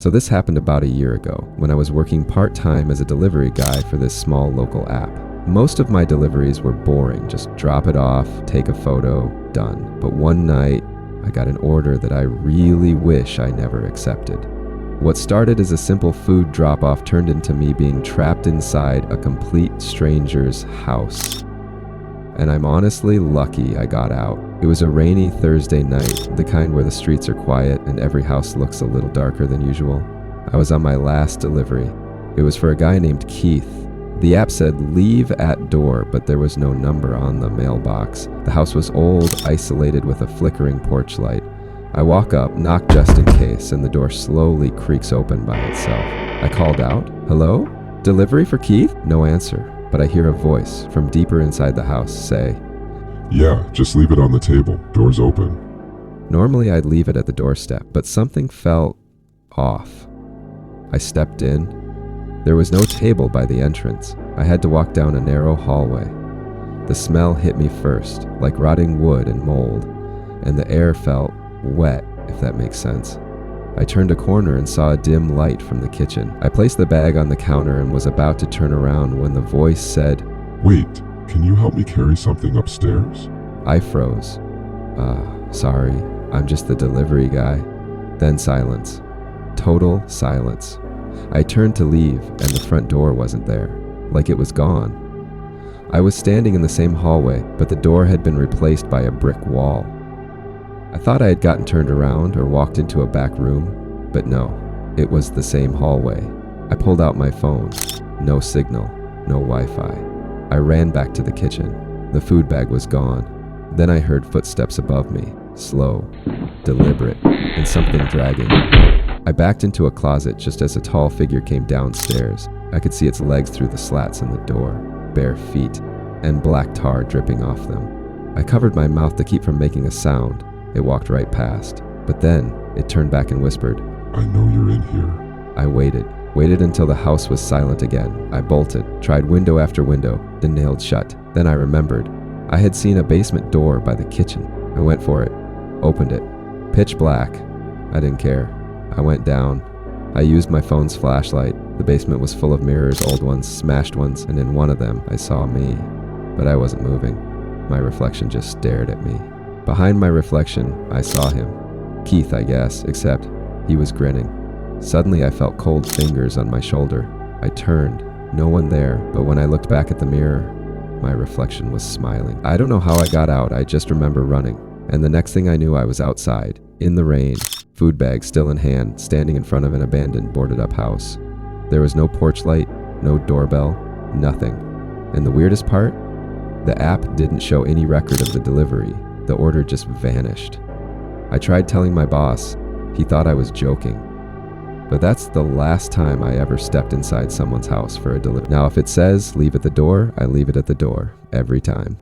So this happened about a year ago when I was working part-time as a delivery guy for this small local app. Most of my deliveries were boring, just drop it off, take a photo, done. But one night, I got an order that I really wish I never accepted. What started as a simple food drop-off turned into me being trapped inside a complete stranger's house. And I'm honestly lucky I got out. It was a rainy Thursday night, the kind where the streets are quiet and every house looks a little darker than usual. I was on my last delivery. It was for a guy named Keith. The app said leave at door, but there was no number on the mailbox. The house was old, isolated with a flickering porch light. I walk up, knock just in case, and the door slowly creaks open by itself. I called out, "Hello? Delivery for Keith?" No answer, but I hear a voice from deeper inside the house say, "Yeah, just leave it on the table. Door's open." Normally I'd leave it at the doorstep, but something felt off. I stepped in. There was no table by the entrance. I had to walk down a narrow hallway. The smell hit me first, like rotting wood and mold, and the air felt wet, if that makes sense. I turned a corner and saw a dim light from the kitchen. I placed the bag on the counter and was about to turn around when the voice said, "Wait, can you help me carry something upstairs?" I froze. Sorry, I'm just the delivery guy." Then silence. Total silence. I turned to leave and the front door wasn't there, like it was gone. I was standing in the same hallway, but the door had been replaced by a brick wall. I thought I had gotten turned around or walked into a back room, but no, it was the same hallway. I pulled out my phone. No signal, no Wi-Fi. I ran back to the kitchen. The food bag was gone. Then I heard footsteps above me, slow, deliberate, and something dragging. I backed into a closet just as a tall figure came downstairs. I could see its legs through the slats in the door, bare feet, and black tar dripping off them. I covered my mouth to keep from making a sound. It walked right past, but then it turned back and whispered, "I know you're in here." I waited until the house was silent again. I bolted, tried window after window, then nailed shut. Then I remembered. I had seen a basement door by the kitchen. I went for it, opened it. Pitch black. I didn't care. I went down. I used my phone's flashlight. The basement was full of mirrors, old ones, smashed ones, and in one of them I saw me. But I wasn't moving. My reflection just stared at me. Behind my reflection, I saw him. Keith, I guess, except he was grinning. Suddenly I felt cold fingers on my shoulder. I turned. No one there, but when I looked back at the mirror, my reflection was smiling. I don't know how I got out, I just remember running. And the next thing I knew, I was outside, in the rain, food bag still in hand, standing in front of an abandoned, boarded-up house. There was no porch light, no doorbell, nothing. And the weirdest part? The app didn't show any record of the delivery. The order just vanished. I tried telling my boss. He thought I was joking. But that's the last time I ever stepped inside someone's house for a delivery. Now, if it says leave at the door, I leave it at the door, every time.